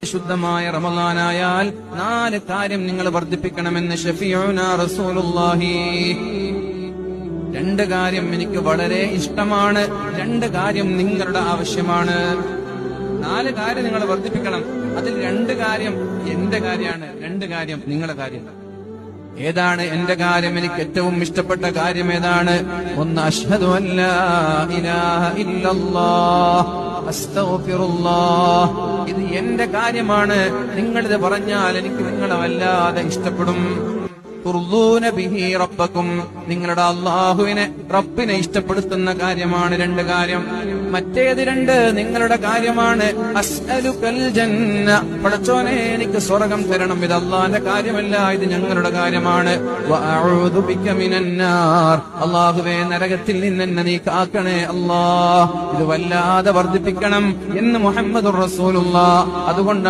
പരിശുദ്ധമായ റമളാനായാൽ 4 കാര്യം നിങ്ങൾ വർദ്ധിപ്പിക്കണമെന്ന് ഷഫീഉനാ റസൂലുള്ളാഹി. 2 കാര്യം എനിക്ക് വളരെ ഇഷ്ടമാണ്, 2 കാര്യം നിങ്ങളുടെ ആവശ്യമാണ്. 4 കാര്യം നിങ്ങൾ വർദ്ധിപ്പിക്കണം. അതിൽ 2 കാര്യം എന്റെ കാര്യമാണ്, 2 കാര്യം നിങ്ങളുടെ കാര്യം. ഏതാണ് എന്റെ കാര്യം? എനിക്ക് ഏറ്റവും ഇഷ്ടപ്പെട്ട കാര്യം ഏതാണ്? ഒന്ന്, അശ്ഹദു അല്ലാ ഇലാഹ ഇല്ലല്ലാഹ് അസ്തഗ്ഫിറുല്ലാഹ്. ഇത് എന്റെ കാര്യമാണ്. നിങ്ങളിത് പറഞ്ഞാൽ എനിക്ക് നിങ്ങളെ വല്ലാതെ ഇഷ്ടപ്പെടും. തുർദൂന ബിഹി റബ്ബക്കും, നിങ്ങളുടെ അല്ലാഹുവിനെ റബ്ബിനെ ഇഷ്ടപ്പെടുത്തുന്ന കാര്യമാണ് 2 കാര്യം. മറ്റേത് 2 നിങ്ങളുടെ കാര്യമാണ്. അസ്അലുകൽ ജന്ന, പടച്ചോനെ എനിക്ക് സ്വർഗ്ഗം തരണം. ഇത് അല്ലാഹുവിന്റെ കാര്യമല്ല, ഇത് ഞങ്ങളുടെ കാര്യമാണ്. വഅഊദു ബിക മിനന്നാർ, അല്ലാഹുവേ നരകത്തിൽ നിന്ന് എന്നെ നീ കാക്കണേ അല്ലാഹ്. ഇത് വല്ലാതെ വർദ്ധിപ്പിക്കണം എന്ന് മുഹമ്മദുർ റസൂലുള്ളാഹ്. അതുകൊണ്ട്